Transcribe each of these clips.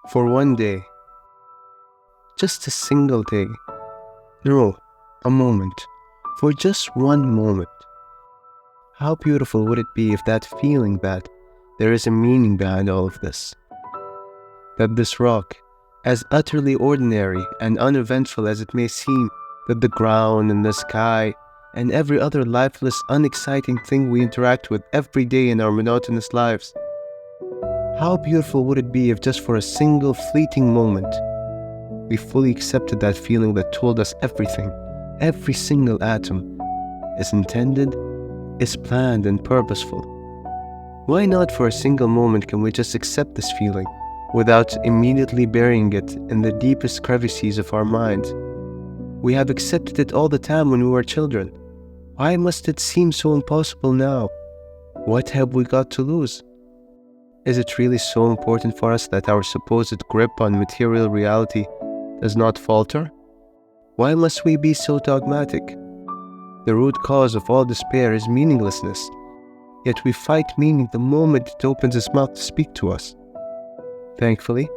For one day. Just a single day. No, a moment. For just one moment. How beautiful would it be if that feeling that there is a meaning behind all of this? That this rock, as utterly ordinary and uneventful as it may seem, that the ground and the sky and every other lifeless, unexciting thing we interact with every day in our monotonous lives, how beautiful would it be if just for a single fleeting moment, we fully accepted that feeling that told us everything, every single atom, is intended, is planned and purposeful. Why not for a single moment can we just accept this feeling without immediately burying it in the deepest crevices of our minds? We have accepted it all the time when we were children. Why must it seem so impossible now? What have we got to lose? Is it really so important for us that our supposed grip on material reality does not falter? Why must we be so dogmatic? The root cause of all despair is meaninglessness, yet we fight meaning the moment it opens its mouth to speak to us. Thankfully,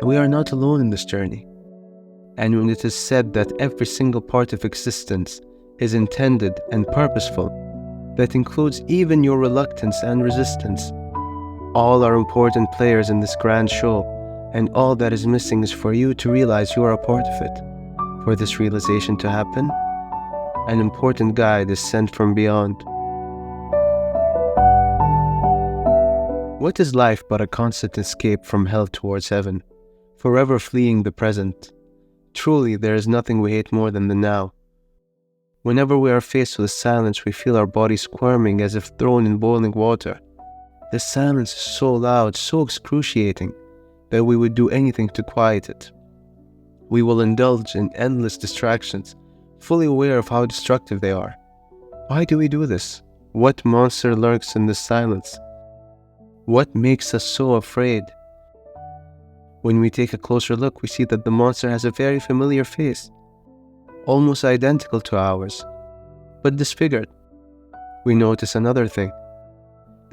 we are not alone in this journey. And when it is said that every single part of existence is intended and purposeful, that includes even your reluctance and resistance, all are important players in this grand show, and all that is missing is for you to realize you are a part of it. For this realization to happen, an important guide is sent from beyond. What is life but a constant escape from hell towards heaven, forever fleeing the present? Truly, there is nothing we hate more than the now. Whenever we are faced with silence, we feel our bodies squirming as if thrown in boiling water. The silence is so loud, so excruciating, that we would do anything to quiet it. We will indulge in endless distractions, fully aware of how destructive they are. Why do we do this? What monster lurks in this silence? What makes us so afraid? When we take a closer look, we see that the monster has a very familiar face, almost identical to ours, but disfigured. We notice another thing.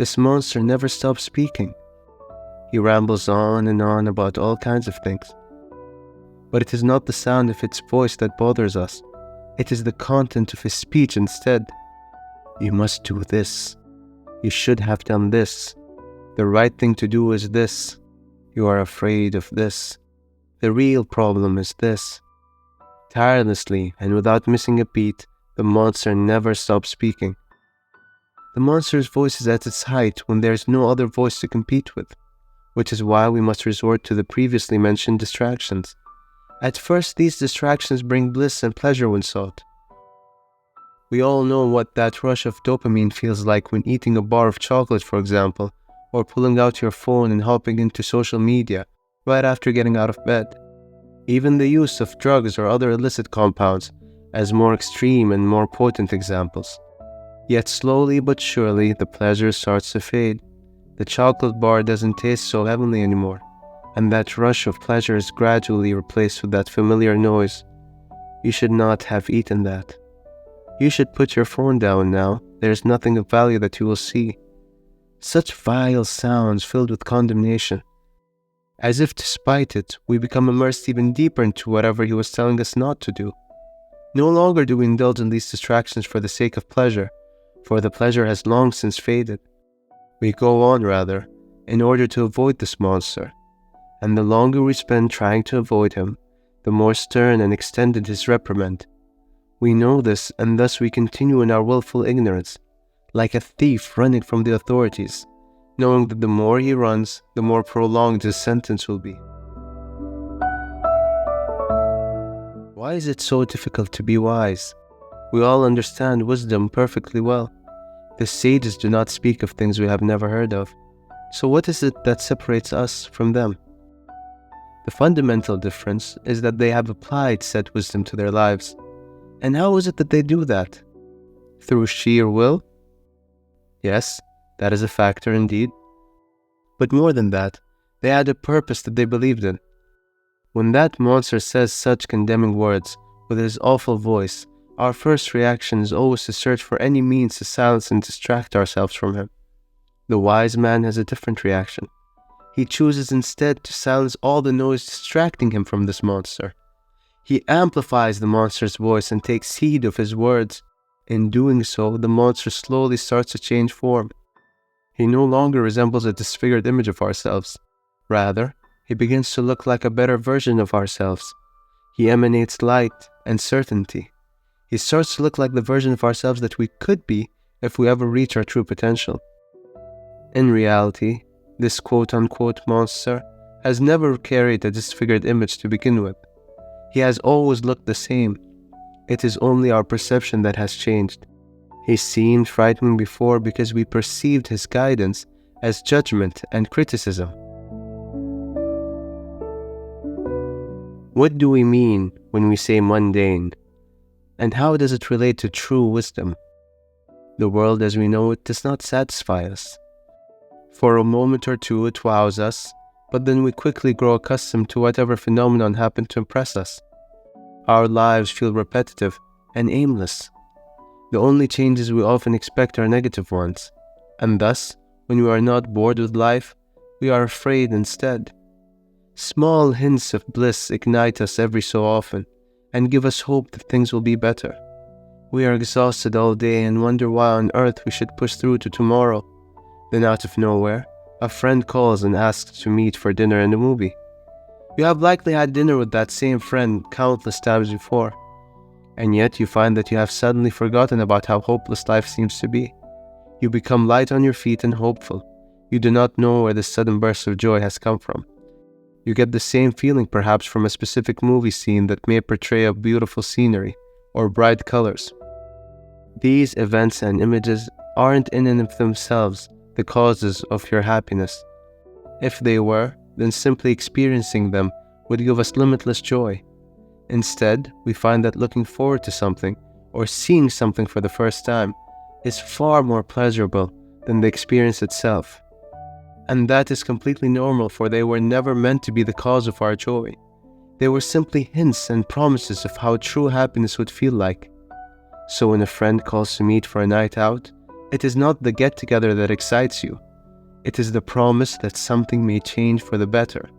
This monster never stops speaking. He rambles on and on about all kinds of things. But it is not the sound of its voice that bothers us. It is the content of his speech instead. You must do this. You should have done this. The right thing to do is this. You are afraid of this. The real problem is this. Tirelessly and without missing a beat, the monster never stops speaking. The monster's voice is at its height when there is no other voice to compete with, which is why we must resort to the previously mentioned distractions. At first, these distractions bring bliss and pleasure when sought. We all know what that rush of dopamine feels like when eating a bar of chocolate, for example, or pulling out your phone and hopping into social media right after getting out of bed. Even the use of drugs or other illicit compounds as more extreme and more potent examples. Yet slowly but surely the pleasure starts to fade. The chocolate bar doesn't taste so heavenly anymore, and that rush of pleasure is gradually replaced with that familiar noise. You should not have eaten that. You should put your phone down now. There is nothing of value that you will see. Such vile sounds filled with condemnation. As if to spite it, we become immersed even deeper into whatever he was telling us not to do. No longer do we indulge in these distractions for the sake of pleasure, for the pleasure has long since faded. We go on, rather, in order to avoid this monster, and the longer we spend trying to avoid him, the more stern and extended his reprimand. We know this, and thus we continue in our willful ignorance, like a thief running from the authorities, knowing that the more he runs, the more prolonged his sentence will be. Why is it so difficult to be wise? We all understand wisdom perfectly well. The sages do not speak of things we have never heard of. So what is it that separates us from them? The fundamental difference is that they have applied said wisdom to their lives. And how is it that they do that? Through sheer will? Yes, that is a factor indeed. But more than that, they had a purpose that they believed in. When that monster says such condemning words with his awful voice, our first reaction is always to search for any means to silence and distract ourselves from him. The wise man has a different reaction. he chooses instead to silence all the noise distracting him from this monster. He amplifies the monster's voice and takes heed of his words. In doing so, the monster slowly starts to change form. He no longer resembles a disfigured image of ourselves. Rather, he begins to look like a better version of ourselves. He emanates light and certainty. He starts to look like the version of ourselves that we could be if we ever reach our true potential. In reality, this quote-unquote monster has never carried a disfigured image to begin with. He has always looked the same. It is only our perception that has changed. He seemed frightening before because we perceived his guidance as judgment and criticism. What do we mean when we say mundane? And how does it relate to true wisdom? The world as we know it does not satisfy us. For a moment or two it wows us, but then we quickly grow accustomed to whatever phenomenon happened to impress us. Our lives feel repetitive and aimless. The only changes we often expect are negative ones, and thus, when we are not bored with life, we are afraid instead. Small hints of bliss ignite us every so often, and give us hope that things will be better. We are exhausted all day and wonder why on earth we should push through to tomorrow. Then out of nowhere, a friend calls and asks to meet for dinner and a movie. You have likely had dinner with that same friend countless times before, and yet you find that you have suddenly forgotten about how hopeless life seems to be. You become light on your feet and hopeful. You do not know where this sudden burst of joy has come from. You get the same feeling perhaps from a specific movie scene that may portray a beautiful scenery or bright colors. These events and images aren't in and of themselves the causes of your happiness. If they were, then simply experiencing them would give us limitless joy. Instead, we find that looking forward to something or seeing something for the first time is far more pleasurable than the experience itself. And that is completely normal, for they were never meant to be the cause of our joy. They were simply hints and promises of how true happiness would feel like. So when a friend calls to meet for a night out, it is not the get-together that excites you. It is the promise that something may change for the better.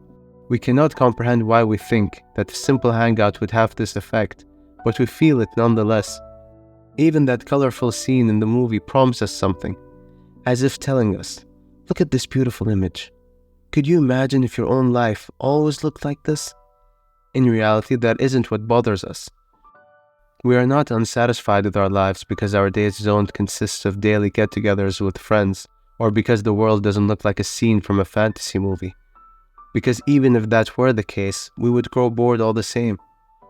We cannot comprehend why we think that a simple hangout would have this effect, but we feel it nonetheless. Even that colorful scene in the movie promises something, as if telling us, look at this beautiful image. Could you imagine if your own life always looked like this? In reality, that isn't what bothers us. We are not unsatisfied with our lives because our days don't consist of daily get-togethers with friends, or because the world doesn't look like a scene from a fantasy movie. Because even if that were the case, we would grow bored all the same.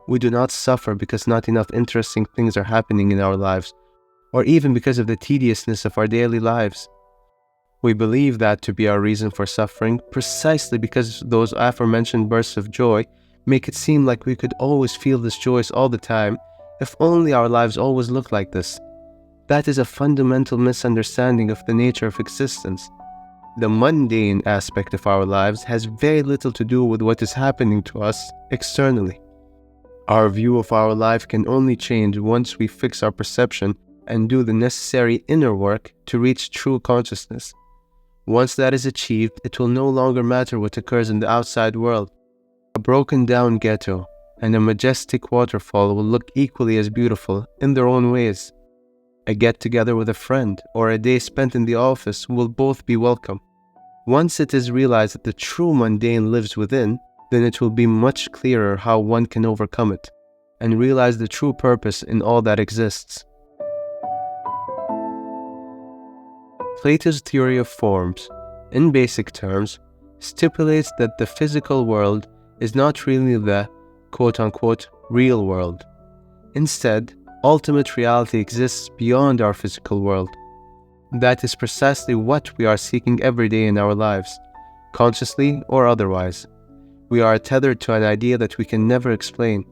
We do not suffer because not enough interesting things are happening in our lives, or even because of the tediousness of our daily lives. We believe that to be our reason for suffering precisely because those aforementioned bursts of joy make it seem like we could always feel this joy all the time if only our lives always looked like this. That is a fundamental misunderstanding of the nature of existence. The mundane aspect of our lives has very little to do with what is happening to us externally. Our view of our life can only change once we fix our perception and do the necessary inner work to reach true consciousness. Once that is achieved, it will no longer matter what occurs in the outside world. A broken down ghetto and a majestic waterfall will look equally as beautiful in their own ways. A get-together with a friend or a day spent in the office will both be welcome. Once it is realized that the true mundane lives within, then it will be much clearer how one can overcome it and realize the true purpose in all that exists. Plato's theory of forms, in basic terms, stipulates that the physical world is not really the quote-unquote real world. Instead, ultimate reality exists beyond our physical world. That is precisely what we are seeking every day in our lives, consciously or otherwise. We are tethered to an idea that we can never explain,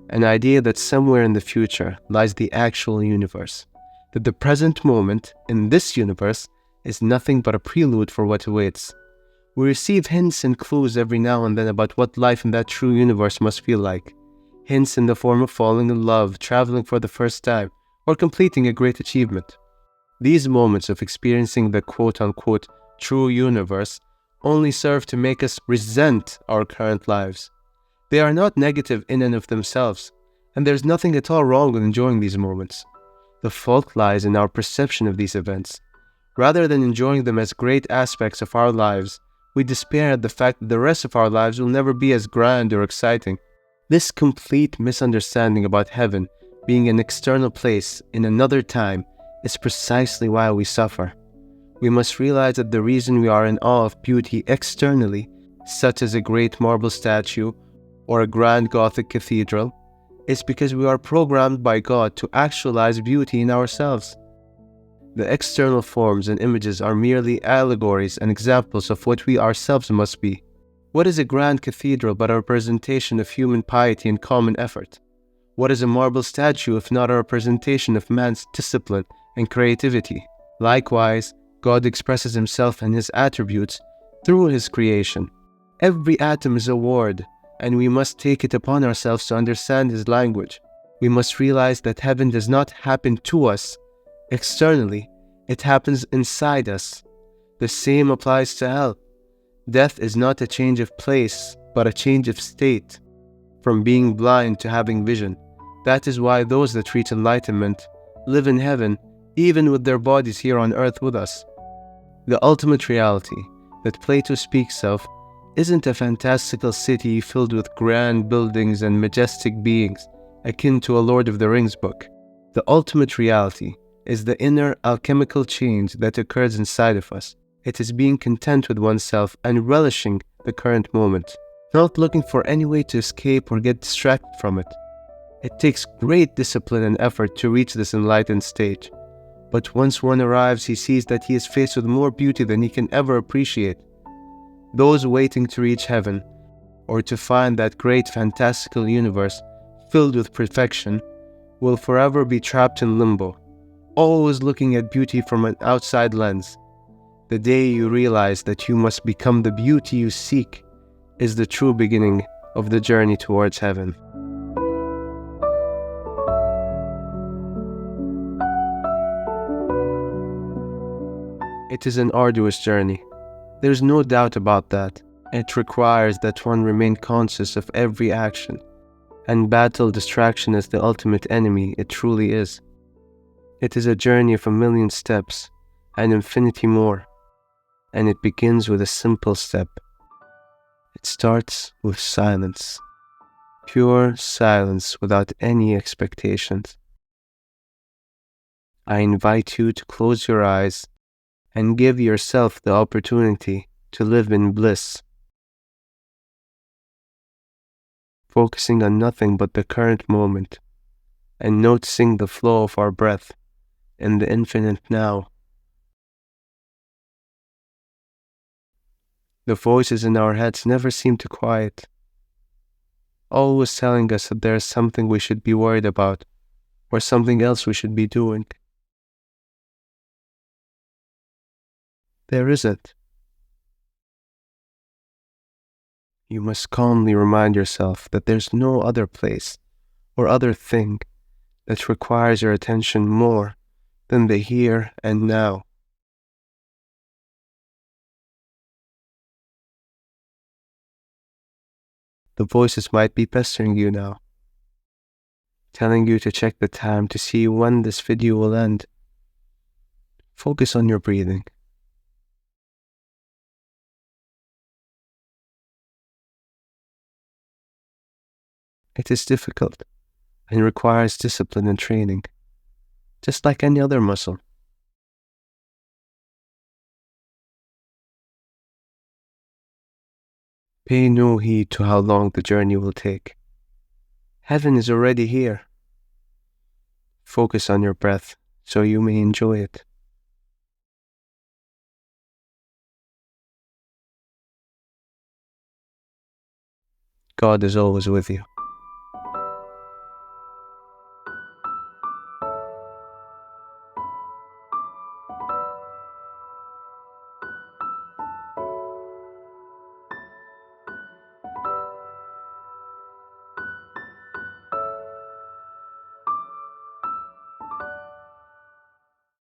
an idea that somewhere in the future lies the actual universe, that the present moment in this universe is nothing but a prelude for what awaits. We receive hints and clues every now and then about what life in that true universe must feel like. Hints in the form of falling in love, traveling for the first time, or completing a great achievement. These moments of experiencing the quote-unquote true universe only serve to make us resent our current lives. They are not negative in and of themselves, and there's nothing at all wrong with enjoying these moments. The fault lies in our perception of these events. Rather than enjoying them as great aspects of our lives, we despair at the fact that the rest of our lives will never be as grand or exciting. This complete misunderstanding about heaven being an external place in another time is precisely why we suffer. We must realize that the reason we are in awe of beauty externally, such as a great marble statue or a grand Gothic cathedral, is because we are programmed by God to actualize beauty in ourselves. The external forms and images are merely allegories and examples of what we ourselves must be. What is a grand cathedral but a representation of human piety and common effort? What is a marble statue if not a representation of man's discipline and creativity? Likewise, God expresses himself and his attributes through his creation. Every atom is a word, and we must take it upon ourselves to understand his language. We must realize that heaven does not happen to us externally, it happens inside us. The same applies to hell. Death is not a change of place, but a change of state, from being blind to having vision. That is why those that reach enlightenment live in heaven, even with their bodies here on earth with us. The ultimate reality that Plato speaks of isn't a fantastical city filled with grand buildings and majestic beings, akin to a Lord of the Rings book. The ultimate reality is the inner alchemical change that occurs inside of us. It is being content with oneself and relishing the current moment, not looking for any way to escape or get distracted from it. It takes great discipline and effort to reach this enlightened stage, but once one arrives, he sees that he is faced with more beauty than he can ever appreciate. Those waiting to reach heaven, or to find that great fantastical universe filled with perfection, will forever be trapped in limbo, always looking at beauty from an outside lens. The day you realize that you must become the beauty you seek is the true beginning of the journey towards heaven. It is an arduous journey. There's no doubt about that. It requires that one remain conscious of every action and battle distraction as the ultimate enemy it truly is. It is a journey of a million steps and infinity more, and it begins with a simple step. It starts with silence, pure silence without any expectations. I invite you to close your eyes and give yourself the opportunity to live in bliss, focusing on nothing but the current moment and noticing the flow of our breath in the infinite now. The voices in our heads never seem to quiet, always telling us that there is something we should be worried about or something else we should be doing. There isn't. You must calmly remind yourself that there's no other place or other thing that requires your attention more than the here and now. The voices might be pestering you now, telling you to check the time to see when this video will end. Focus on your breathing. It is difficult and requires discipline and training, just like any other muscle. Pay no heed to how long the journey will take. Heaven is already here. Focus on your breath so you may enjoy it. God is always with you.